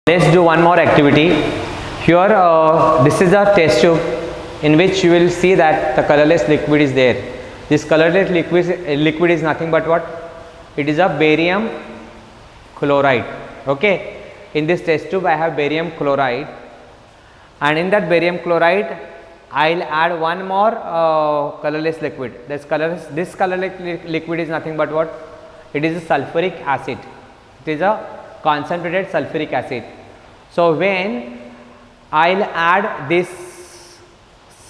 Let's do one more activity. Here this is a test tube in which you will see that the colorless liquid is there. This colorless liquid is nothing but what? It is a barium chloride. Okay. In this test tube I have barium chloride, and in that barium chloride I'll add one more colorless liquid. This colorless liquid is nothing but what? It is a sulfuric acid. It is a concentrated sulfuric acid. So when I'll add this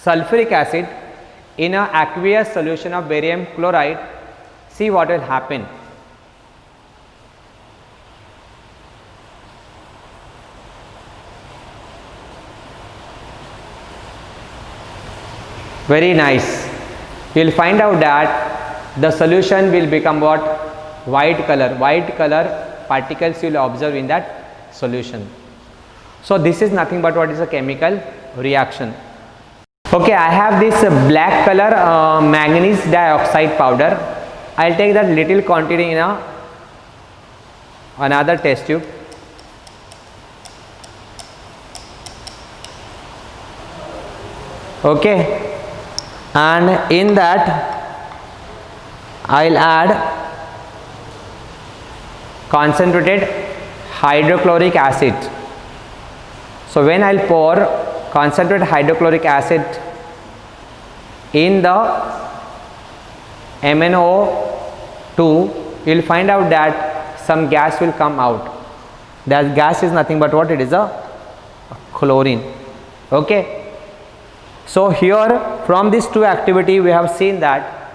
sulfuric acid in an aqueous solution of barium chloride, see what will happen. Very nice. You will find out that the solution will become what? White color. White color particles you will observe in that solution. So this is nothing but what is a chemical reaction. Okay, I have this black color manganese dioxide powder. I'll take that little quantity in another test tube. Okay, and in that I'll add concentrated hydrochloric acid. So when I'll pour concentrated hydrochloric acid in the MnO2, you will find out that some gas will come out. That gas is nothing but what? It is a chlorine. Okay. So here from these two activity we have seen that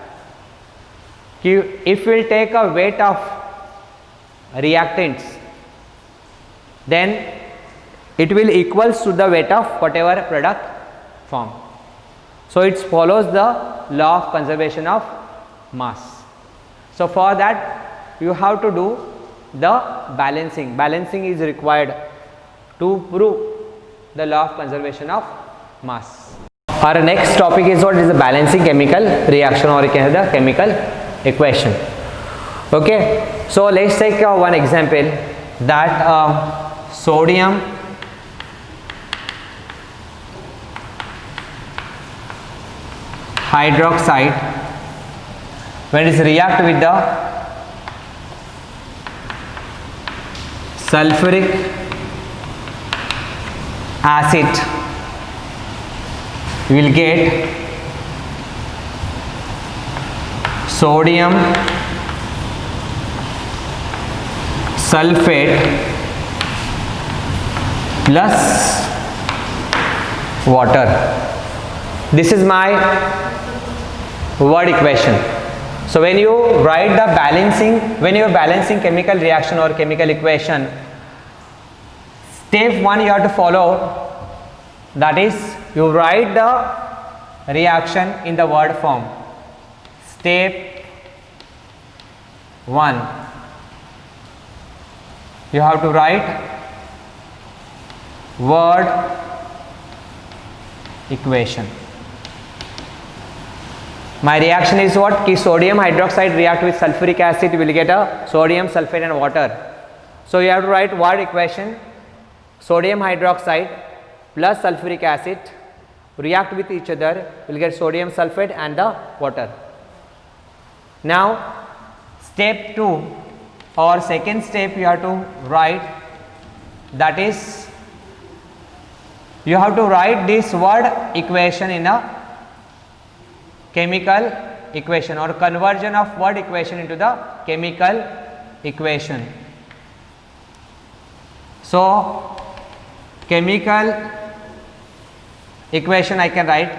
if we will take a weight of reactants, then it will equals to the weight of whatever product form. So it follows the law of conservation of mass. So for that you have to do the balancing. Balancing is required to prove the law of conservation of mass. Our next topic is what is the balancing chemical reaction, or you can have the chemical equation. Okay, so let's take one example, that sodium hydroxide, when it is react with the sulfuric acid, you will get sodium sulfate plus water. This is my word equation. So when you write the balancing, when you are balancing chemical reaction or chemical equation, step 1 you have to follow, that is you write the reaction in the word form. Step 1, you have to write word equation. My reaction is what? Ki sodium hydroxide react with sulfuric acid, you will get a sodium sulfate and water. So you have to write word equation. Sodium hydroxide plus sulfuric acid react with each other, you will get sodium sulfate and the water. Now step 2 or second step you have to write, that is you have to write this word equation in a chemical equation, or conversion of word equation into the chemical equation. So chemical equation I can write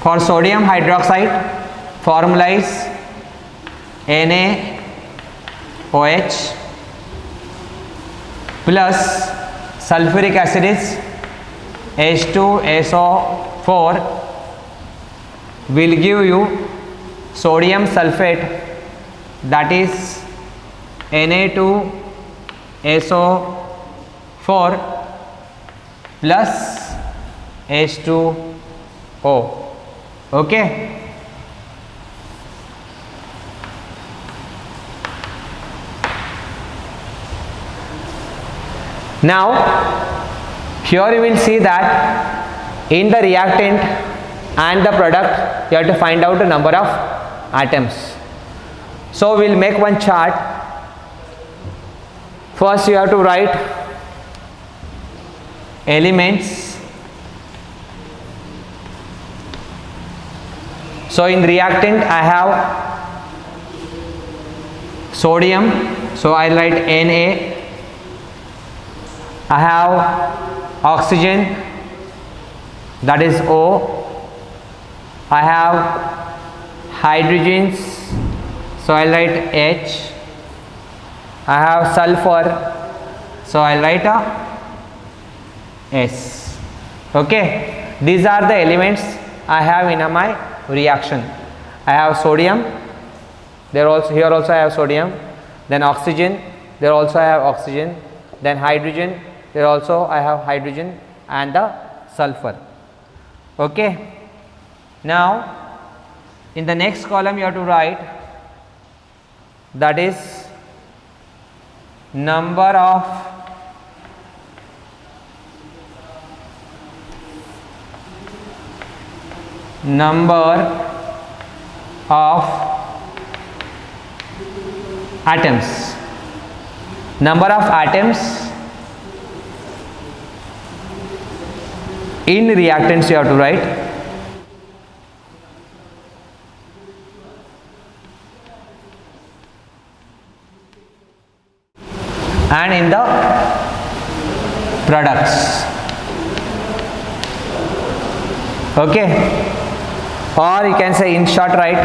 for sodium hydroxide, formula is NaOH plus sulfuric acid is H2SO4 will give you sodium sulfate, that is Na2SO4 plus H2O. Okay. Now here you will see that in the reactant and the product you have to find out the number of atoms. So we will make one chart. First you have to write elements. So in reactant I have sodium, so I write Na. I have oxygen, that is O. I have hydrogens, so I write H. I have sulfur, so I write a S. Okay, these are the elements I have in my reaction. I have sodium, here also I have sodium, then oxygen, there also I have oxygen, then hydrogen, there also I have hydrogen, and the sulfur. Okay, now in the next column you have to write, that is number of atoms. Number of atoms in reactants you have to write. And in the products. Okay, or you can say in short write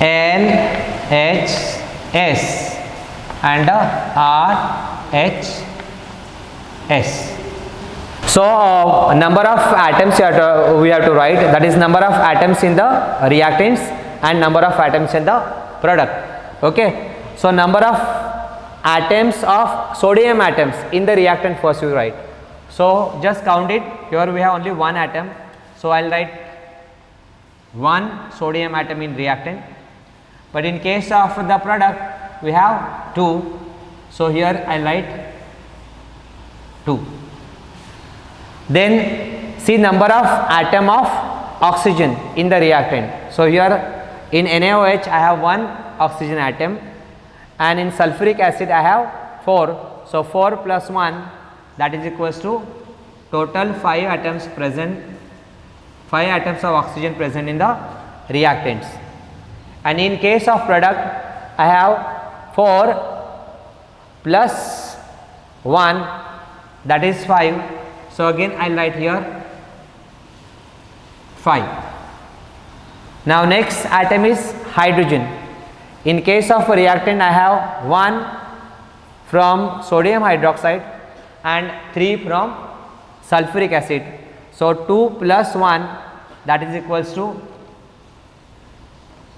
NHS and RHS. So number of atoms we have to write, that is number of atoms in the reactants and number of atoms in the product. Okay, so number of atoms of sodium atoms in the reactant first you write. So just count it. Here we have only one atom, so I will write one sodium atom in reactant, but in case of the product we have two, so here I write 2. Then see number of atom of oxygen in the reactant. So here in NaOH I have one oxygen atom, and in sulfuric acid I have 4. So 4 plus 1, that is equals to total 5 atoms present, 5 atoms of oxygen present in the reactants. And in case of product I have 4 plus 1, that is 5. So again I will write here 5. Now next atom is hydrogen. In case of a reactant I have 1 from sodium hydroxide and 3 from sulfuric acid. So 2 plus 1, that is equals to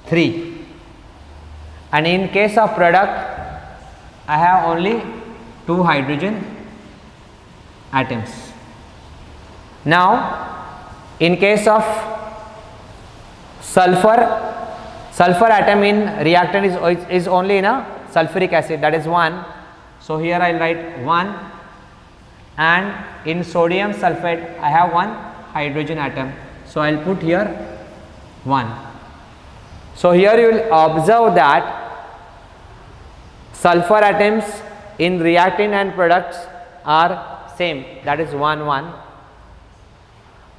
3. And in case of product I have only 2 hydrogen atoms. Now in case of sulfur atom in reactant is only in a sulfuric acid, that is 1. So here I will write 1, and in sodium sulfate I have 1 hydrogen atom, so I will put here 1. So here you will observe that sulfur atoms in reactant and products are same, that is 1 1,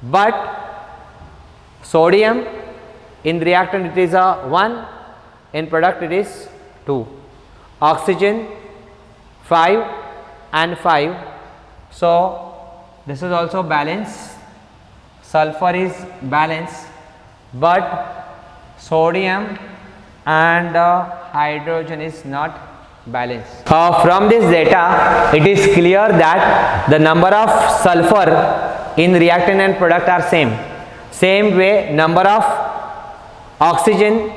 but sodium in reactant it is a 1, in product it is 2. Oxygen 5 and 5, so this is also balance. Sulfur is balance, but sodium and hydrogen is not balanced. From this data it is clear that the number of sulfur in reactant and product are same. Same way number of oxygen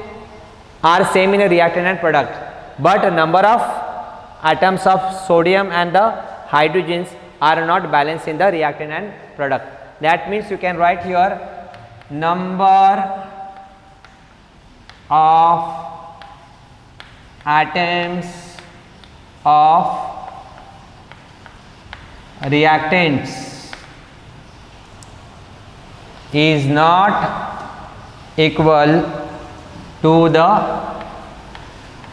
are same in a reactant and product, but number of atoms of sodium and the hydrogens are not balanced in the reactant and product. That means you can write here number of atoms of reactants is not equal to the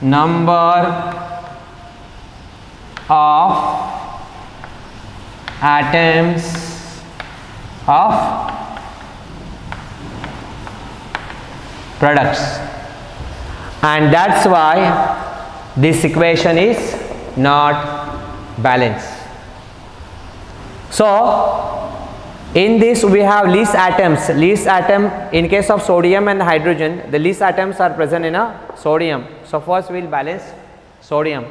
number of atoms of products, and that's why this equation is not balanced. So in this we have least atoms. Least atom in case of sodium and hydrogen, the least atoms are present in a sodium. So first we will balance sodium.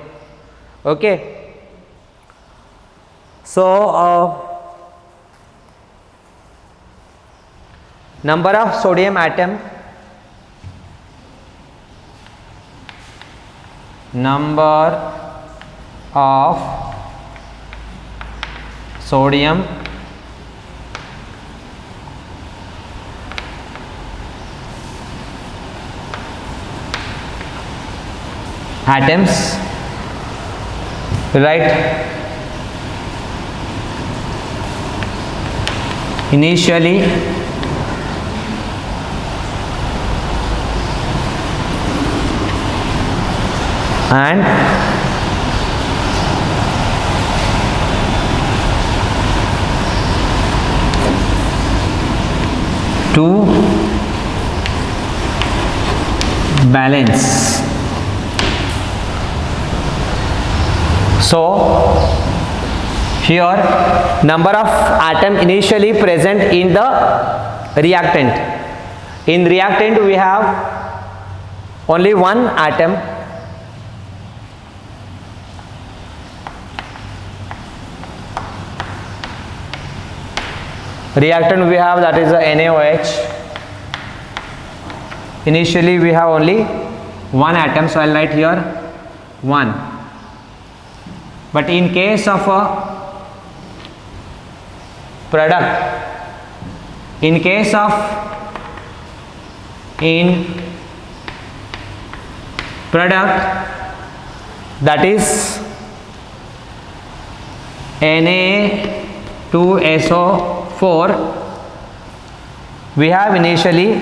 Okay. So number of sodium atom, number of sodium atoms, right? Initially and to balance. So here number of atom initially present in the reactant. In reactant we have only one atom. Reactant we have, that is a NaOH. Initially we have only one atom, so I will write here 1. But in case of a product, in case of product, that is Na2SO4, we have initially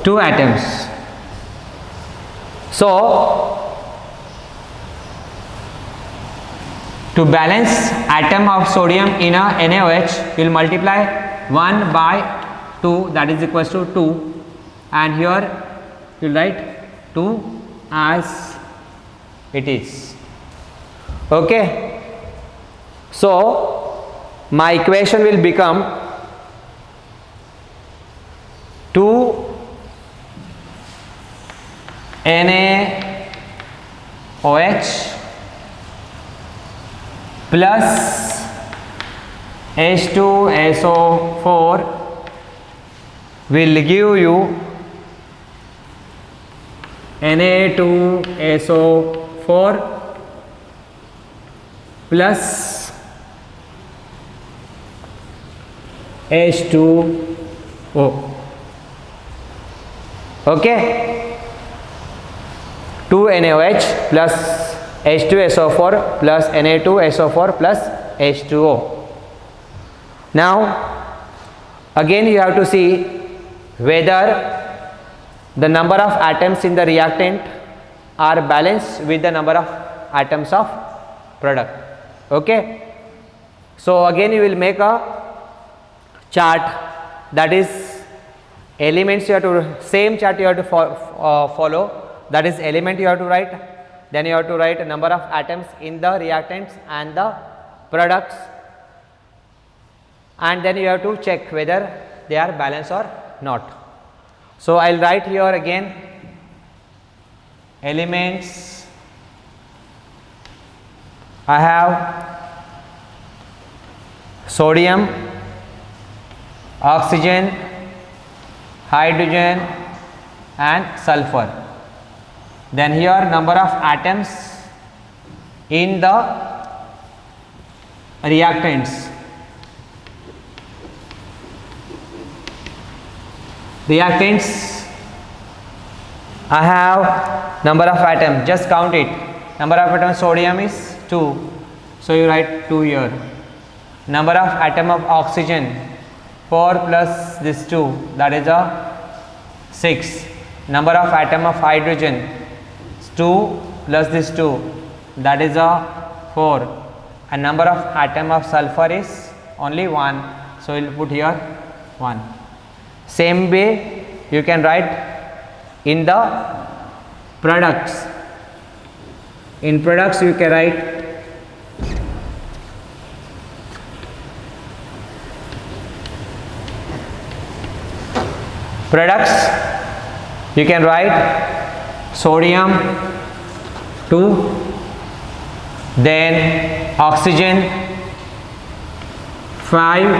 2 atoms. So to balance atom of sodium in a NaOH, we will multiply 1 by 2, that is equals to 2, and here you will write 2 as it is. Okay. So my equation will become 2 NaOH plus H2SO4 will give you Na2SO4 plus H2O. Okay. 2 NaOH plus H2SO4 plus Na2SO4 plus H2O. Now again you have to see whether the number of atoms in the reactant are balanced with the number of atoms of product. Okay. So again you will make a chart, that is elements you have to, same chart you have to follow, that is element you have to write, then you have to write a number of atoms in the reactants and the products, and then you have to check whether they are balanced or not. So I will write here again elements. I have sodium, oxygen, hydrogen and sulfur. Then here number of atoms in the reactants. Reactants, I have number of atoms, just count it. Number of atoms, sodium is 2, So you write 2 here. Number of atom of oxygen, 4 plus this 2, that is a 6. Number of atom of hydrogen, 2 plus this 2, that is a 4. And number of atom of sulfur is only 1. So we will put here 1. Same way you can write in the products. In products you can write you can write sodium 2, then oxygen 5,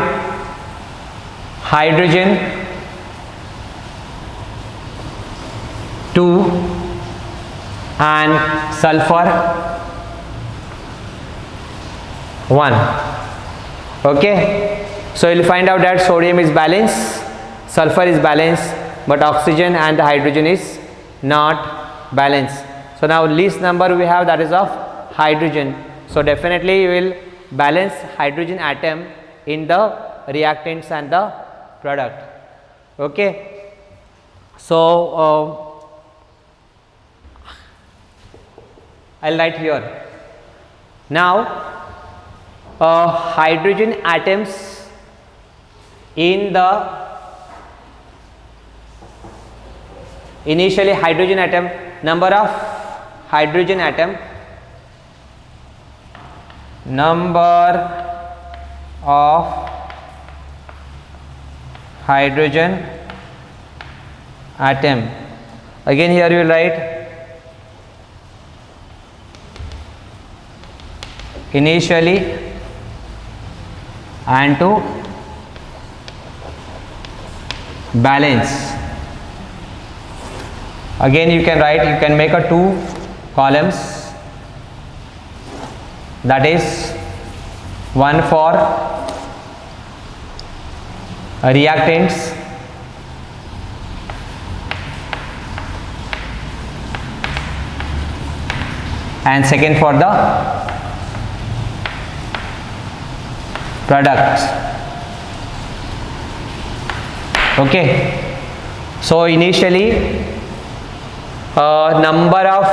hydrogen 2, and sulfur 1. Okay, so you will find out that sodium is balanced, sulfur is balanced, but oxygen and the hydrogen is not balanced. So now least number we have, that is of hydrogen. So definitely you will balance hydrogen atom in the reactants and the product. Okay, so I'll write here. Now hydrogen atoms in the initially hydrogen atom, number of hydrogen atom, number of hydrogen atom. Again here you will write initially and to balance. Again you can write, you can make a 2 columns, that is 1 for reactants, and second for the products. Okay, so initially number of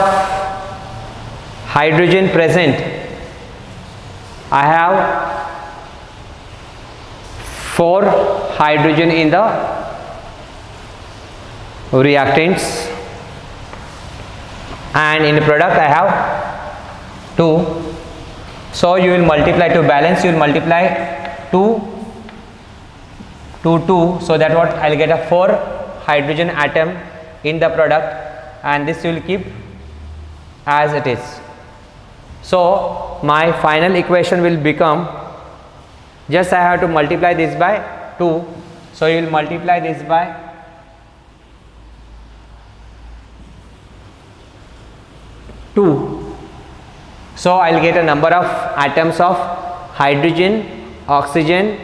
hydrogen present, I have 4 hydrogen in the reactants, and in the product I have 2. So you will multiply to balance, you will multiply 2 to 2, so that what I will get a 4 hydrogen atom in the product, and this you will keep as it is. So my final equation will become, just I have to multiply this by 2. So you will multiply this by 2. So I will get a number of atoms of hydrogen, oxygen,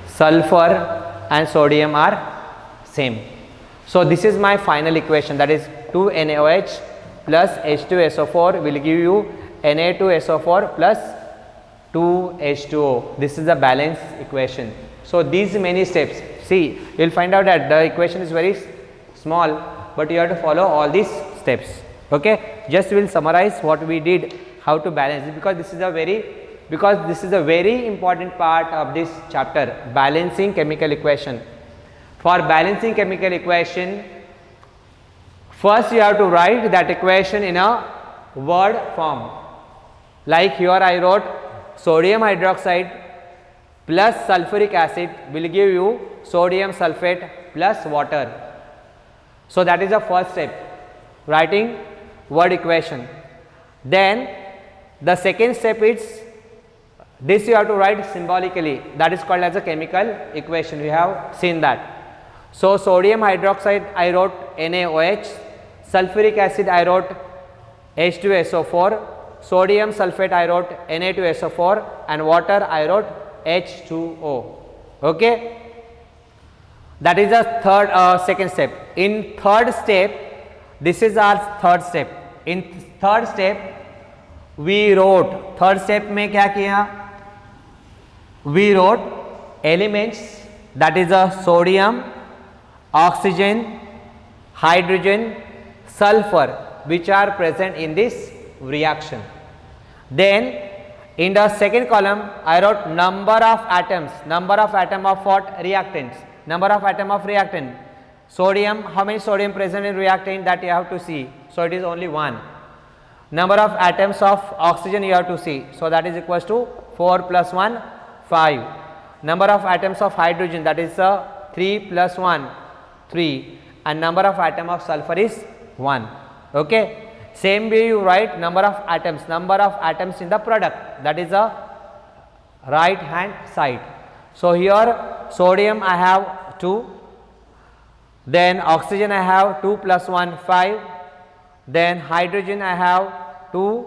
sulfur and sodium are same. So this is my final equation, that is 2NaOH plus H2SO4 will give you Na2SO4 plus 2H2O. This is the balance equation. So these many steps, see, you will find out that the equation is very small, but you have to follow all these steps. Okay, just we will summarize what we did, how to balance it, because this is a very important part of this chapter, balancing chemical equation. For balancing chemical equation, first you have to write that equation in a word form. Like here I wrote sodium hydroxide plus sulfuric acid will give you sodium sulfate plus water. So that is the first step, writing word equation. Then the second step is this you have to write symbolically, that is called as a chemical equation. We have seen that. So sodium hydroxide I wrote NaOH, sulfuric acid I wrote H2SO4, sodium sulfate I wrote Na2SO4, and water I wrote H2O. Okay, that is the second step. In third step, this is our third step. In third step, we wrote, third step में क्या किया, we wrote elements that is a sodium, oxygen, hydrogen, sulfur which are present in this reaction. Then in the second column I wrote number of atoms of what, reactants, number of atom of reactant. Sodium, how many sodium present in reactant, that you have to see, so it is only 1. Number of atoms of oxygen you have to see, so that is equals to 4 plus 1 5. Number of atoms of hydrogen, that is 3 plus 1 3, and number of atom of sulfur is 1. Okay, same way you write number of atoms in the product, that is a right hand side. So here sodium I have 2, then oxygen I have 2 plus 1 5, then hydrogen I have 2,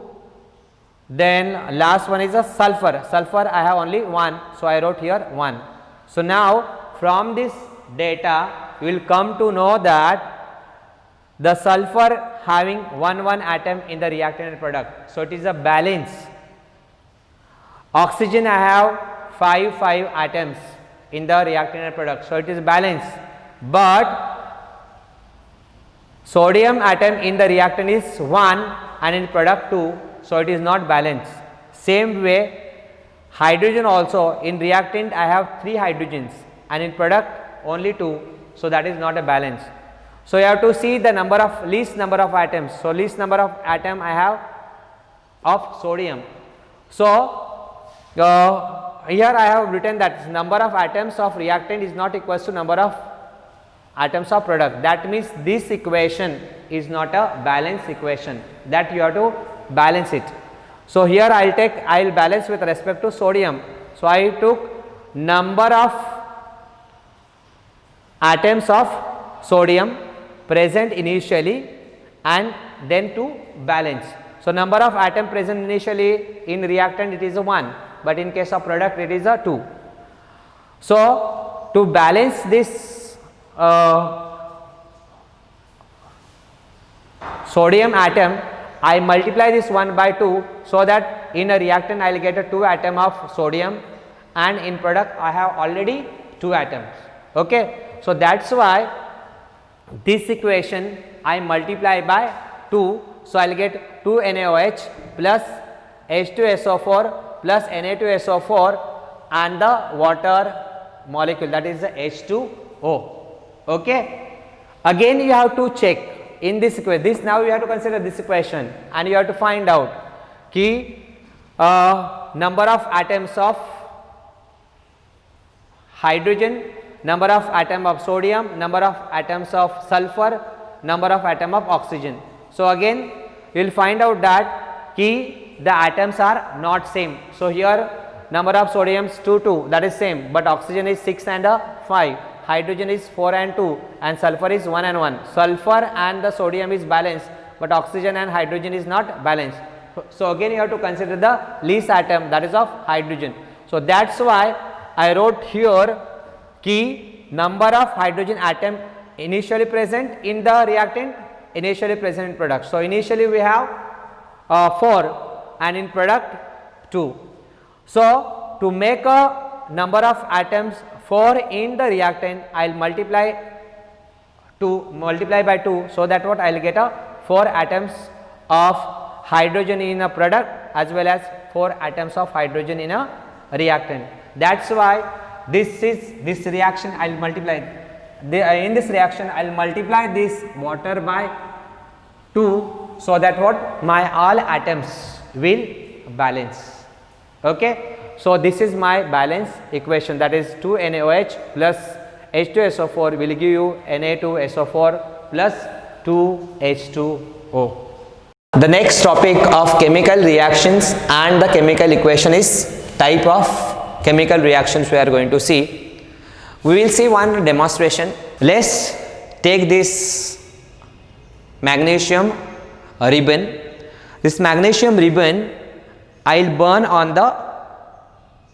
then last one is a sulfur I have only 1, so I wrote here 1. So now from this data you will come to know that the sulfur having 1 atom in the reactant and product, so it is a balance. Oxygen I have 5 atoms in the reactant and product, so it is balance, but sodium atom in the reactant is 1 and in product 2, so it is not balanced. Same way hydrogen also, in reactant I have 3 hydrogens and in product only 2, so that is not a balance. So you have to see the least number of atoms. So least number of atom I have of sodium. So here I have written that number of atoms of reactant is not equals to number of atoms of product. That means this equation is not a balanced equation, that you have to balance it. So here I will balance with respect to sodium. So I took number of atoms of sodium present initially and then to balance. So number of atom present initially in reactant it is a 1, but in case of product it is a 2. So to balance this sodium atom, I multiply this 1 by 2, so that in a reactant I will get a 2 atom of sodium and in product I have already 2 atoms. Okay, so that's why this equation I multiply by 2, so I will get 2 NaOH plus H2SO4 plus Na2SO4 and the water molecule, that is the H2O. Okay, again you have to check in this equation, this now you have to consider this equation and you have to find out key number of atoms of hydrogen, number of atom of sodium, number of atoms of sulfur, number of atom of oxygen. So again you will find out that key the atoms are not same. So here number of sodiums 2 that is same, but oxygen is 6 and 5, hydrogen is 4 and 2 and sulfur is 1 and 1. Sulfur and the sodium is balanced, but oxygen and hydrogen is not balanced. So again you have to consider the least atom, that is of hydrogen. So that's why I wrote here key number of hydrogen atom initially present in the reactant, initially present in product. So initially we have 4 and in product 2. So to make a number of atoms 4 in the reactant, I will multiply by 2, so that what I will get a 4 atoms of hydrogen in a product as well as 4 atoms of hydrogen in a reactant. That's why this reaction I will multiply in this reaction I will multiply this water by 2, so that what my all atoms will balance. Okay, so this is my balance equation, that is 2 NaOH plus H2SO4 will give you Na2SO4 plus 2 H2O. The next topic of chemical reactions and the chemical equation is type of chemical reactions we are going to see. We will see one demonstration. Let's take this magnesium ribbon. This magnesium ribbon I will burn on the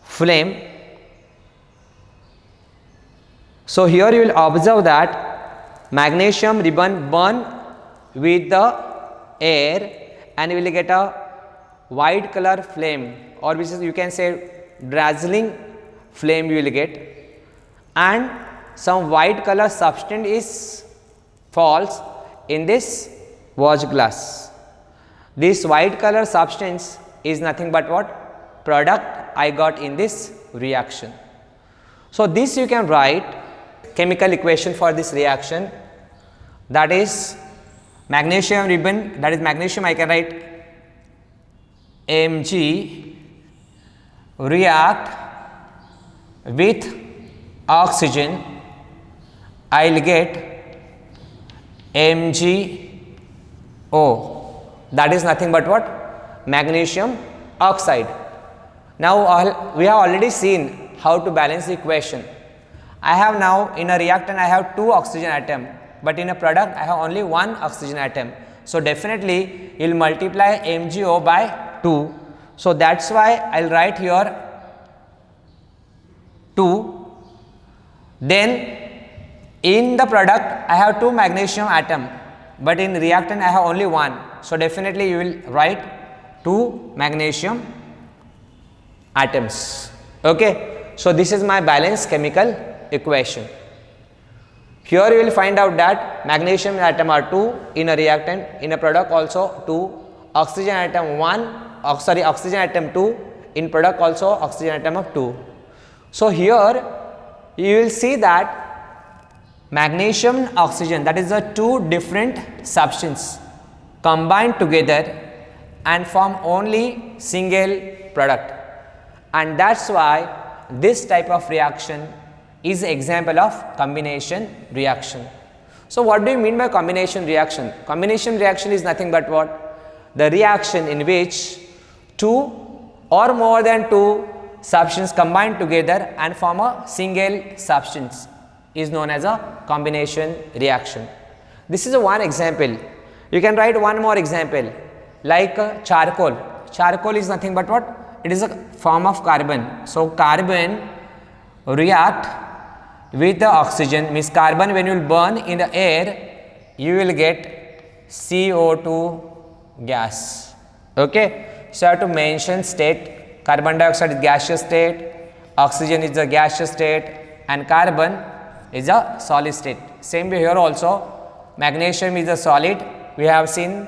flame. So here you will observe that magnesium ribbon burn with the air and you will get a white color flame, or which is you can say dazzling flame you will get, and some white color substance is falls in this watch glass. This white color substance is nothing but what? Product I got in this reaction. So this you can write chemical equation for this reaction, that is magnesium ribbon, that is magnesium I can write Mg react with oxygen, I will get MgO, that is nothing but what? Magnesium oxide. Now we have already seen how to balance the equation. I have now in a reactant I have 2 oxygen atom, but in a product I have only 1 oxygen atom. So definitely you will multiply MgO by 2. So that's why I will write here 2. Then in the product I have 2 magnesium atom, but in reactant I have only 1. So definitely you will write 2 magnesium atoms. Okay. So this is my balanced chemical equation. Here you will find out that magnesium atom are 2 in a reactant, in a product also 2, oxygen atom 1, oxygen atom 2, in product also oxygen atom of 2. So here you will see that magnesium and oxygen, that is the 2 different substances combined together and form only single product, and that's why this type of reaction is example of combination reaction. So what do you mean by combination reaction? Combination reaction is nothing but what? The reaction in which 2 or more than 2 substances combine together and form a single substance is known as a combination reaction. This is a one example. You can write one more example like charcoal. Charcoal is nothing but what? It is a form of carbon. So carbon react with the oxygen, means carbon when you will burn in the air you will get CO2 gas. Okay. So I have to mention state. Carbon dioxide is gaseous state, oxygen is the gaseous state, and carbon is a solid state. Same way here also, magnesium is a solid, we have seen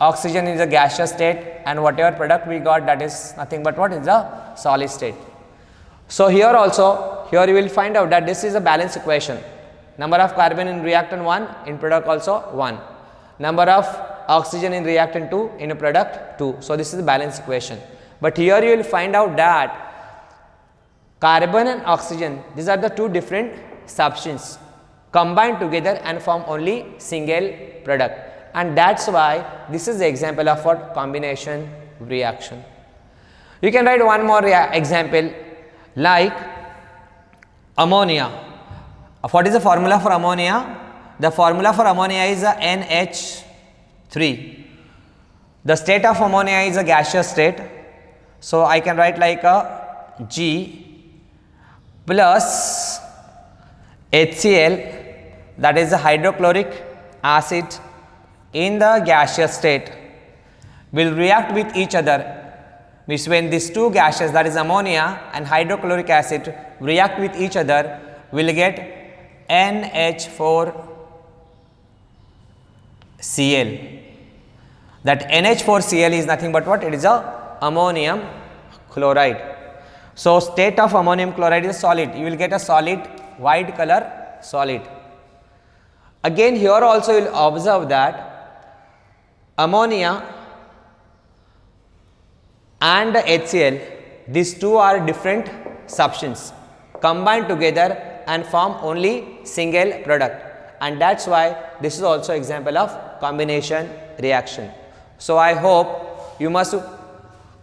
oxygen is a gaseous state, and whatever product we got, that is nothing but what? Is a solid state. So here also, here you will find out that this is a balanced equation. Number of carbon in reactant 1, in product also 1. Number of oxygen in reactant 2, in a product 2. So this is a balanced equation. But here you will find out that carbon and oxygen, these are the 2 different substances combined together and form only single product, and that's why this is the example of what? Combination reaction. You can write one more example like ammonia. What is the formula for ammonia? The formula for ammonia is a NH3. The state of ammonia is a gaseous state. So I can write like a G plus HCl, that is the hydrochloric acid in the gaseous state, will react with each other. Means when these 2 gases, that is ammonia and hydrochloric acid, react with each other, will get NH4Cl. That NH4Cl is nothing but what? It is a ammonium chloride. So state of ammonium chloride is solid. You will get a solid white color solid. Again here also you will observe that ammonia and HCl, these 2 are different substances combined together and form only single product, and that's why this is also example of combination reaction. So I hope you must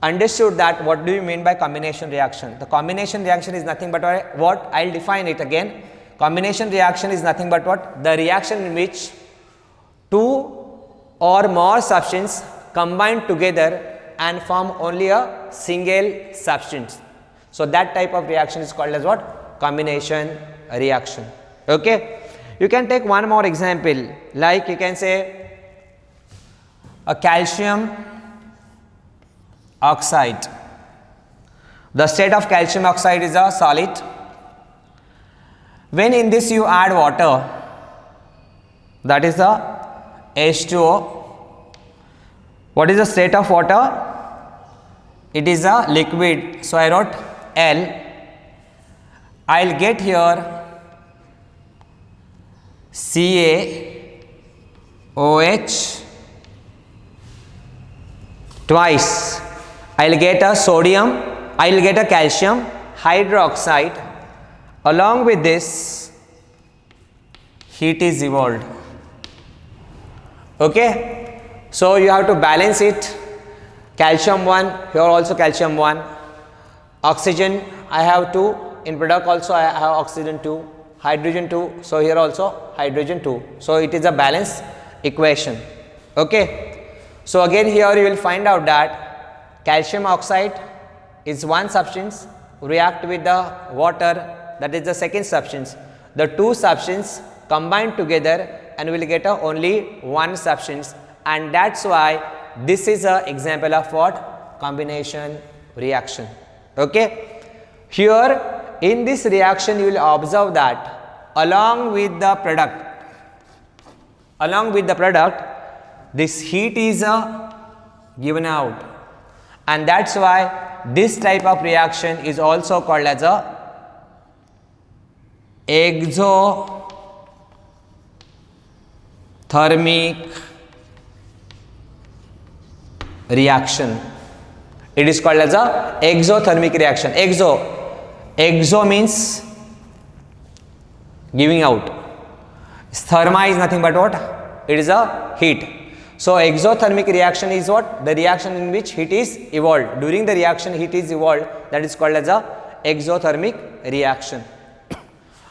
understood that what do you mean by combination reaction. The combination reaction is nothing but what? I will define it again. Combination reaction is nothing but what? The reaction in which 2 or more substances combine together and form only a single substance. So that type of reaction is called as what? Combination reaction. Okay. You can take one more example, like you can say a calcium oxide. The state of calcium oxide is a solid. When in this you add water, that is the H2O. What is the state of water? It is a liquid. So I wrote L. I'll get here CaOH twice. I'll get a sodium, I'll get a calcium hydroxide. Along with this, heat is evolved. Okay, so you have to balance it. Calcium 1, here also calcium 1. Oxygen I have 2, in product also I have oxygen 2, hydrogen 2, so here also hydrogen 2. So it is a balance equation. Okay, so again here you will find out that calcium oxide is one substance, react with the water, that is the second substance. The two substances combine together and we will get only one substance, and that's why this is an example of what? Combination reaction. Okay, here in this reaction you will observe that along with the product this heat is given out, and that's why this type of reaction is also called as a exothermic reaction. It is called as a exothermic reaction. Exo means giving out. Therma is nothing but what? It is a heat. So exothermic reaction is what? The reaction in which heat is evolved. During the reaction heat is evolved, that is called as a exothermic reaction.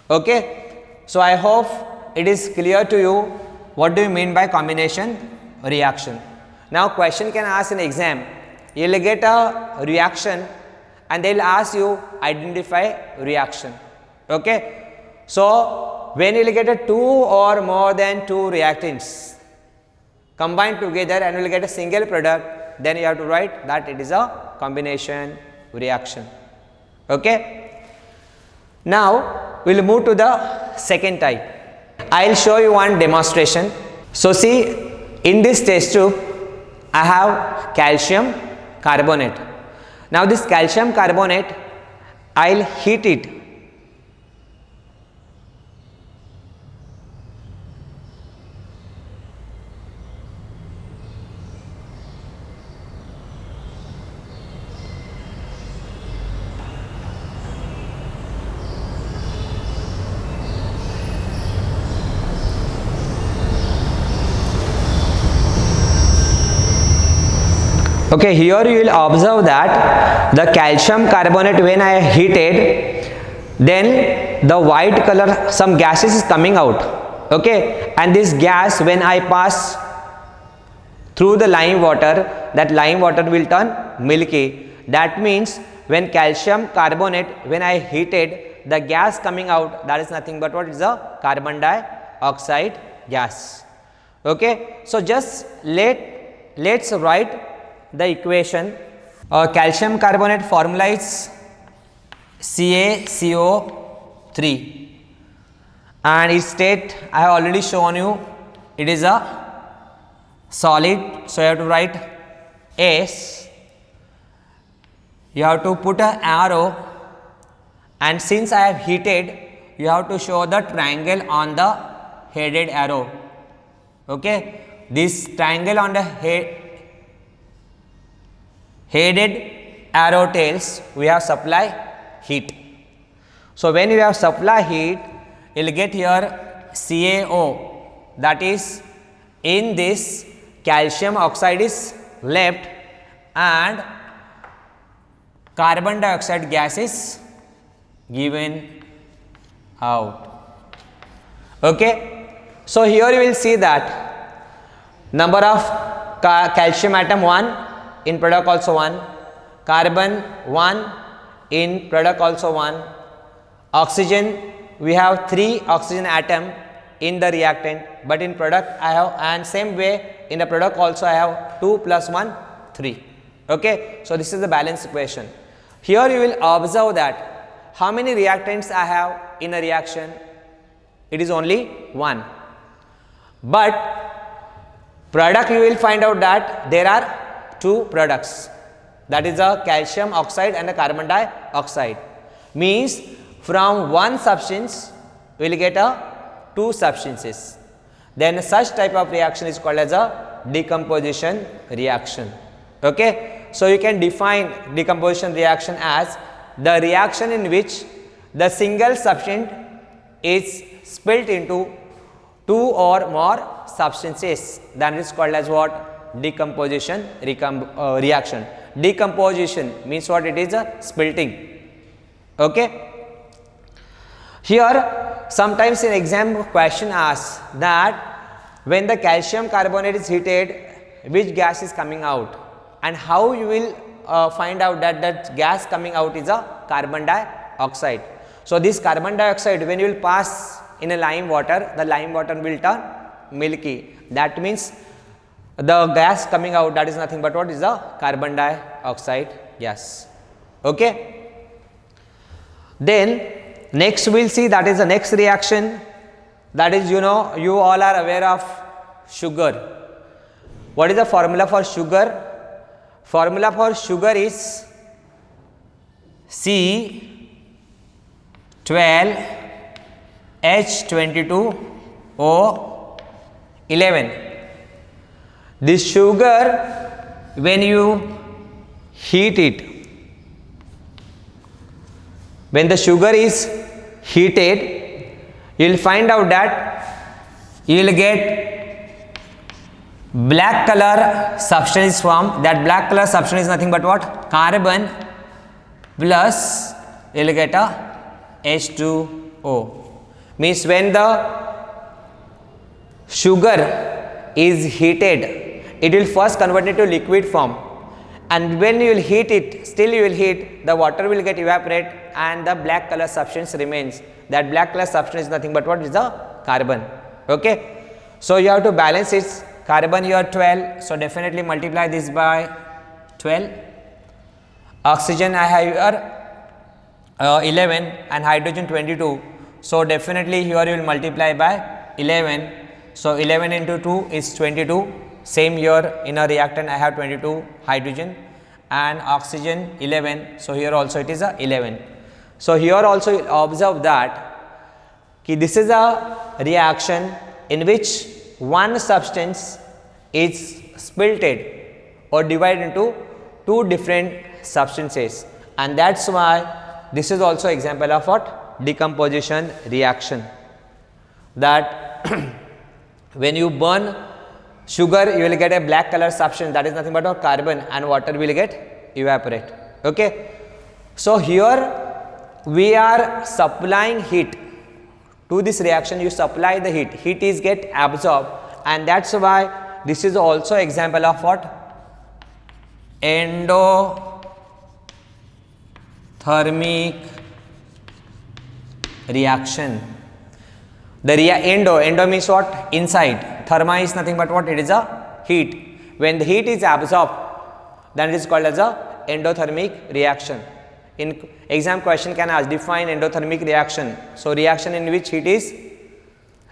Okay, so I hope it is clear to you what do you mean by combination reaction. Now question can ask in exam, you will get a reaction and they will ask you identify reaction. Okay, so when you will get a 2 or more than 2 reactants combined together and you will get a single product, then you have to write that it is a combination reaction. Okay, now we will move to the second type. I will show you one demonstration. So see, in this test tube I have calcium carbonate. Now this calcium carbonate, I will heat it. Okay, here you will observe that the calcium carbonate, when I heated, then the white color, some gases is coming out. Okay, and this gas, when I pass through the lime water, that lime water will turn milky. That means when calcium carbonate, when I heated, the gas coming out, that is nothing but what is a carbon dioxide gas. Okay, so just let's write the equation. Calcium carbonate formula is CaCO3, and its state I have already shown you, it is a solid, so you have to write S, you have to put an arrow, and since I have heated, you have to show the triangle on the headed arrow. Okay, this triangle on the headed arrow tells we have supply heat. So when you have supply heat, you will get here CaO, that is in this calcium oxide is left and carbon dioxide gas is given out. Okay, so here you will see that number of calcium atom 1, in product also 1, carbon 1, in product also 1, oxygen we have 3 oxygen atom in the reactant, but in product I have, and same way in the product also I have 2 plus 1 3. Okay, so this is the balance equation. Here you will observe that how many reactants I have in a reaction? It is only one. But product you will find out that there are two products, that is a calcium oxide and a carbon dioxide. Means from one substance we will get a two substances. Then such type of reaction is called as a decomposition reaction. Okay, so you can define decomposition reaction as the reaction in which the single substance is split into two or more substances. That is called as what? Decomposition reaction. Decomposition means what? It is a splitting. Okay. Here sometimes in exam question asks that when the calcium carbonate is heated, which gas is coming out, and how you will find out that that gas coming out is a carbon dioxide. So this carbon dioxide, when you will pass in a lime water, the lime water will turn milky. That means the gas coming out, that is nothing but what? Is the carbon dioxide gas. Okay. Then next we will see, that is the next reaction, that is, you know, you all are aware of sugar. What is the formula for sugar? Formula for sugar is C12H22O11. This sugar, when you heat it, when the sugar is heated, you will find out that you will get black color substance form. That black color substance is nothing but what? Carbon plus you will get a H2O. Means when the sugar is heated, it will first convert it to liquid form, and when you will heat it, still you will heat, the water will get evaporate and the black color substance remains. That black color substance is nothing but what? Is the carbon. Okay. So you have to balance its carbon here 12, so definitely multiply this by 12. Oxygen I have here 11 and hydrogen 22, so definitely here you will multiply by 11. So 11 into 2 is 22. Same here in a reactant I have 22 hydrogen and oxygen 11, so here also it is a 11. So here also you will observe that this is a reaction in which one substance is splitted or divided into two different substances, and that is why this is also example of what? Decomposition reaction. That when you burn sugar, you will get a black color substance, that is nothing but a carbon, and water will get evaporate. Okay. So here we are supplying heat to this reaction. You supply the heat is get absorbed, and that's why this is also example of what? Endothermic reaction. The endo means what? Inside. Therma is nothing but what? It is a heat. When the heat is absorbed, then it is called as a endothermic reaction. In exam question can ask, define endothermic reaction. So reaction in which heat is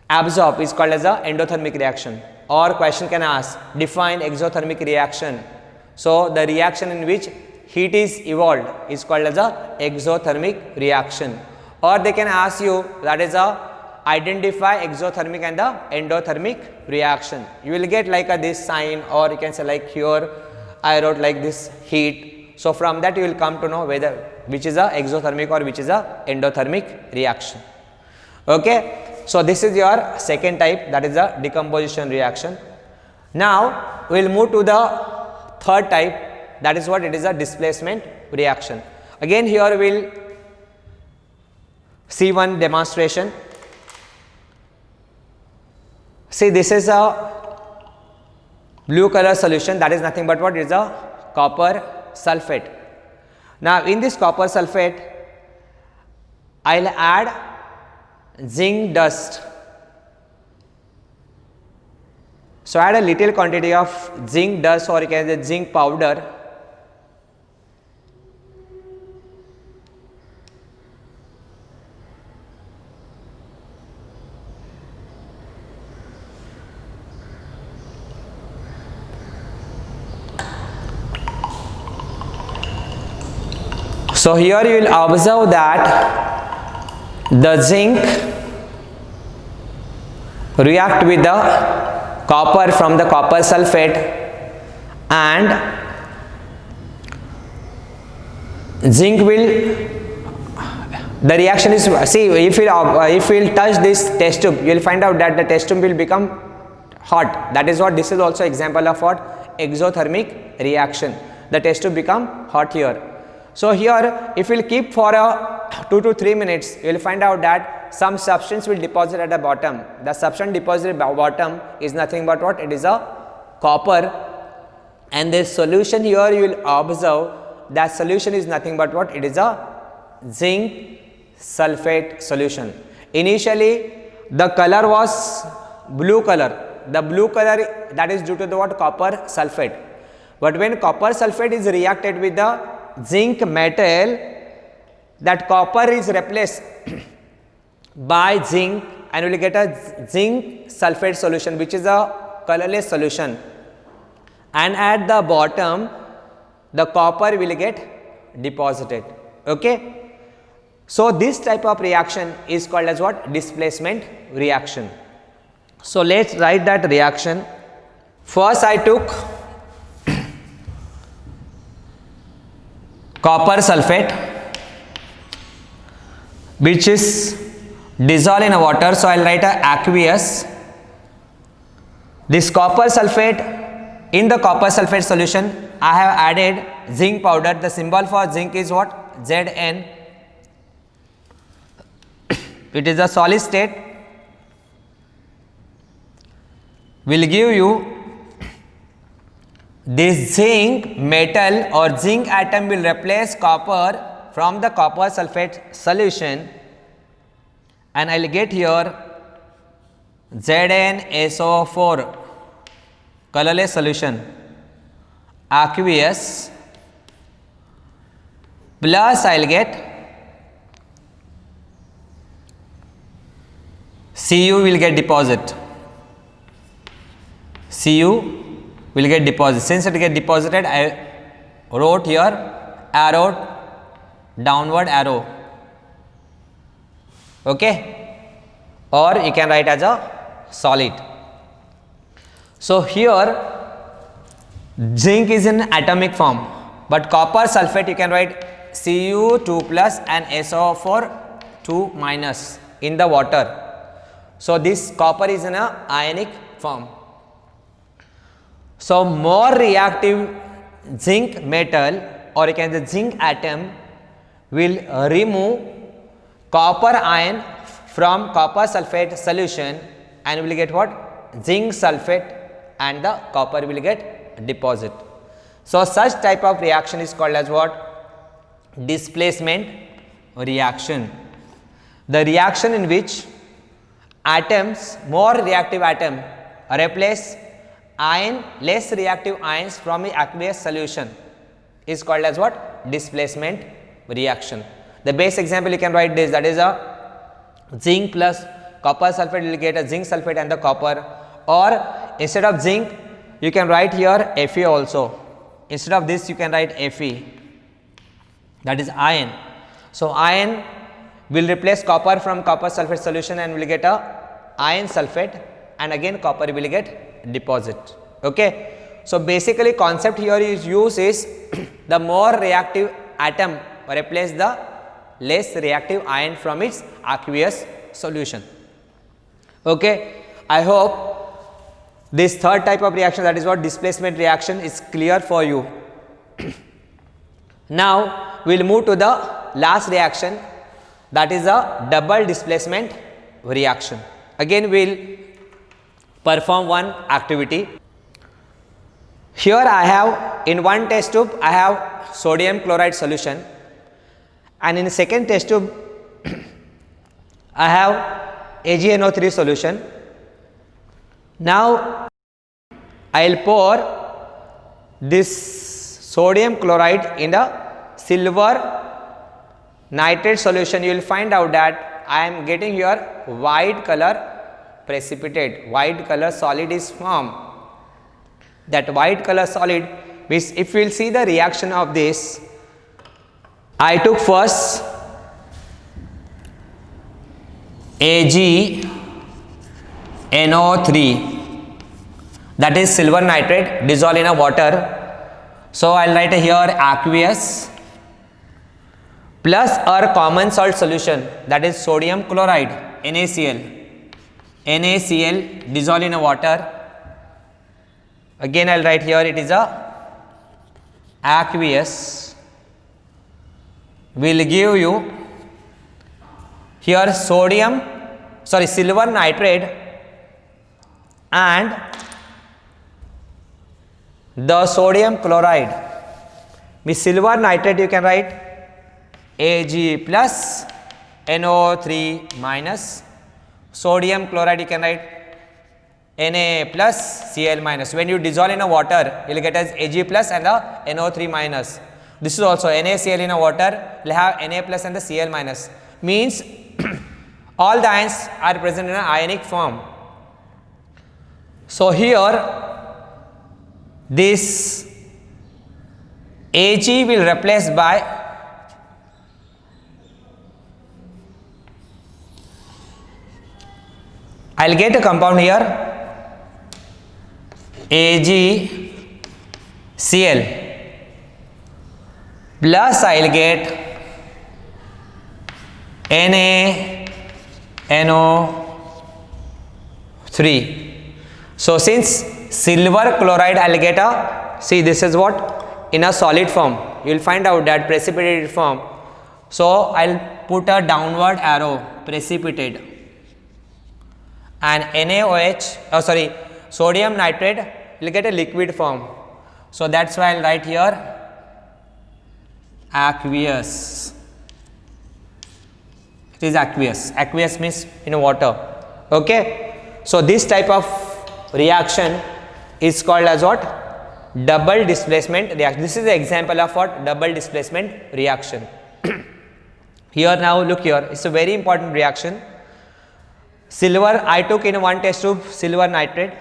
absorbed is called as a endothermic reaction. Or question can ask, define exothermic reaction. So the reaction in which heat is evolved is called as a exothermic reaction. Or they can ask you, that is a identify exothermic and the endothermic reaction. You will get like this sign, or you can say like here I wrote like this heat. So from that you will come to know whether which is a exothermic or which is a endothermic reaction. Okay. So this is your second type, that is a decomposition reaction. Now we will move to the third type, that is what? It is a displacement reaction. Again here we will see one demonstration. See, this is a blue color solution, that is nothing but what? It is a copper sulfate. Now in this copper sulfate I will add zinc dust. So add a little quantity of zinc dust, or you can say zinc powder, So here you will observe that the zinc react with the copper from the copper sulfate, and zinc will, the reaction is, see, if you touch this test tube, you will find out that the test tube will become hot. That is what, this is also example of what, exothermic reaction. The test tube become hot here. So here if you will keep for a 2 to 3 minutes, you will find out that some substance will deposit at the bottom. The substance deposited at bottom is nothing but what, it is a copper, and this solution here you will observe that solution is nothing but what, it is a zinc sulfate solution. Initially the color was blue color. The blue color, that is due to the what, copper sulfate. But when copper sulfate is reacted with the zinc metal, that copper is replaced by zinc, and we will get a zinc sulfate solution, which is a colorless solution, and at the bottom the copper will get deposited. Okay. So this type of reaction is called as what, displacement reaction. So let's write that reaction. First I took copper sulfate, which is dissolved in a water, so I will write a aqueous. This copper sulfate, in the copper sulfate solution I have added zinc powder. The symbol for zinc is what, Zn. It is a solid state, will give you this zinc metal or zinc atom will replace copper from the copper sulfate solution, and I will get here ZnSO4 colorless solution, aqueous, plus I will get Cu will get deposit. Cu will get deposit. Since it get deposited, I wrote here arrow, downward arrow. Okay, or you can write as a solid. So here zinc is in atomic form, but copper sulfate you can write Cu2 plus and SO4 2 minus in the water. So this copper is in a ionic form. So more reactive zinc metal, or you can say zinc atom, will remove copper ion from copper sulfate solution, and will get what, zinc sulfate, and the copper will get deposit. So such type of reaction is called as what, displacement reaction. The reaction in which atoms, more reactive atom replace ion, less reactive ions from the aqueous solution is called as what, displacement reaction. The base example you can write this, that is a zinc plus copper sulfate will get a zinc sulfate and the copper, or instead of zinc you can write here Fe also. Instead of this you can write Fe, that is iron. So iron will replace copper from copper sulfate solution and will get a iron sulfate, and again copper will get deposit. Okay. So basically concept here is used is the more reactive atom replace the less reactive ion from its aqueous solution. Okay. I hope this third type of reaction, that is what, displacement reaction, is clear for you. Now we will move to the last reaction, that is a double displacement reaction. Again we will perform one activity. Here I have, in one test tube I have sodium chloride solution, and in the second test tube I have AgNO3 solution. Now I will pour this sodium chloride in the silver nitrate solution. You will find out that I am getting here white color precipitate, white color solid is formed. That white color solid means, if we will see the reaction of this, I took first AgNO3, that is silver nitrate dissolved in a water. So I'll write here aqueous plus our common salt solution, that is sodium chloride, NaCl dissolved in a water. Again I'll write here it is a aqueous, will give you here silver nitrate and the sodium chloride. With silver nitrate you can write Ag plus NO3 minus, sodium chloride you can write Na plus Cl minus. When you dissolve in a water, you will get as Ag plus and the NO3 minus. This is also NaCl in a water, will have Na plus and the Cl minus. Means all the ions are present in an ionic form. So here this Ag will replace by I will get a compound here AgCl plus I will get NaNO3. So since silver chloride I will get a, see this is what, in a solid form, you will find out that precipitated form. So I will put a downward arrow, precipitate, and sodium nitrate will get a liquid form. So that's why I will write here aqueous. It is aqueous. Aqueous means in water. Okay. So this type of reaction is called as what? Double displacement reaction. This is the example of what? Double displacement reaction. Here now look here, it's a very important reaction. Silver I took in one test tube silver nitrate,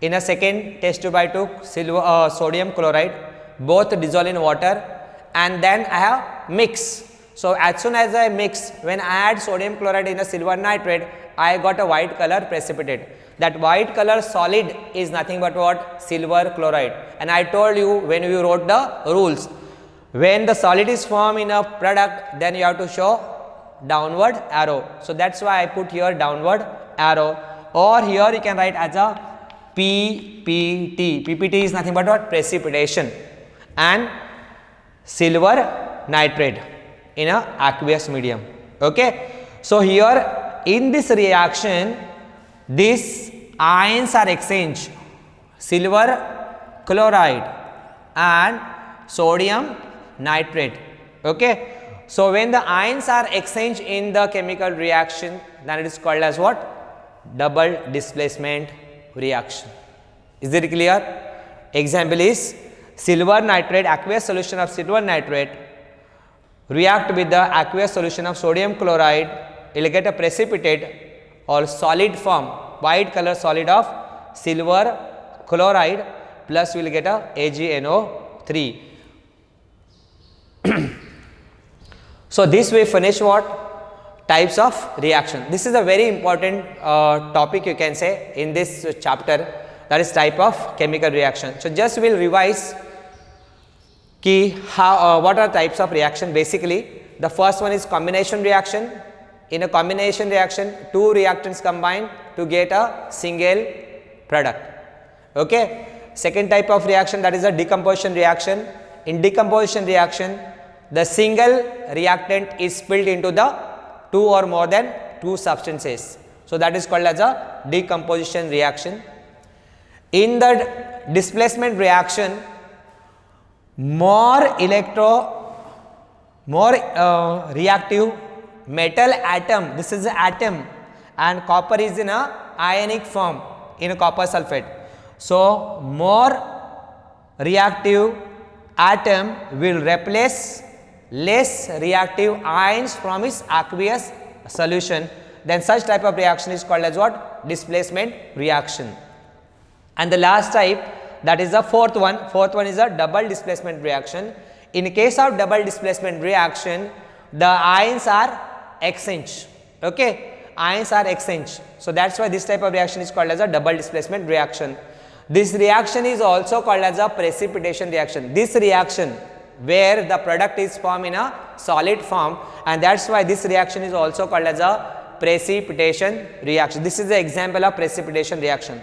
in a second test tube I took sodium chloride, both dissolve in water, and then I have mix. So as soon as I mix, when I add sodium chloride in a silver nitrate, I got a white color precipitate. That white color solid is nothing but what? Silver chloride. And I told you when we wrote the rules, when the solid is formed in a product, then you have to show downward arrow. So that's why I put here downward arrow, or here you can write as a PPT. PPT is nothing but what? Precipitation and silver nitrate in a aqueous medium. Okay. So here in this reaction, these ions are exchanged, silver chloride and sodium nitrate. Okay. So when the ions are exchanged in the chemical reaction, then it is called as what? Double displacement reaction. Is it clear? Example is silver nitrate, aqueous solution of silver nitrate react with the aqueous solution of sodium chloride, you will get a precipitate or solid form, white color solid of silver chloride, plus we will get a AgNO3. So this we finish what? Types of reaction. This is a very important topic you can say in this chapter, that is type of chemical reaction. So just we will revise what are types of reaction. Basically the first one is combination reaction. In a combination reaction, two reactants combine to get a single product. Okay. Second type of reaction, that is a decomposition reaction. In decomposition reaction, the single reactant is split into the two or more than two substances. So that is called as a decomposition reaction. In the displacement reaction, more reactive metal atom, this is the atom, and copper is in a ionic form in a copper sulfate. So more reactive atom will replace less reactive ions from its aqueous solution. Then such type of reaction is called as what? Displacement reaction. And the last type, that is the fourth one. Fourth one is a double displacement reaction. In case of double displacement reaction, the ions are exchanged. Okay, ions are exchanged. So that's why this type of reaction is called as a double displacement reaction. This reaction is also called as a precipitation reaction. This reaction where the product is formed in a solid form, and that's why this reaction is also called as a precipitation reaction. This is the example of precipitation reaction.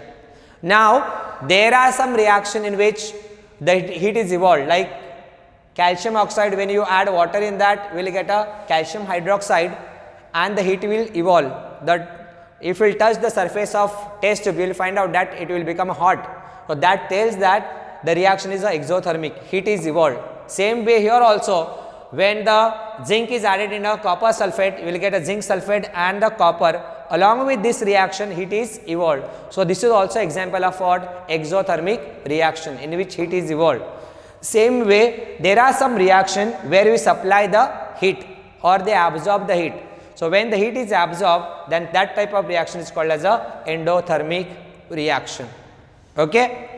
Now there are some reaction in which the heat is evolved, like calcium oxide. When you add water in that, we will get a calcium hydroxide and the heat will evolve. That if we touch the surface of test tube, you will find out that it will become hot. So that tells that the reaction is a exothermic, heat is evolved. Same way here also, when the zinc is added in a copper sulfate, you will get a zinc sulfate and the copper. Along with this reaction, heat is evolved. So this is also example of what? Exothermic reaction in which heat is evolved. Same way, there are some reaction where we supply the heat or they absorb the heat. So when the heat is absorbed, then that type of reaction is called as a endothermic reaction. Okay.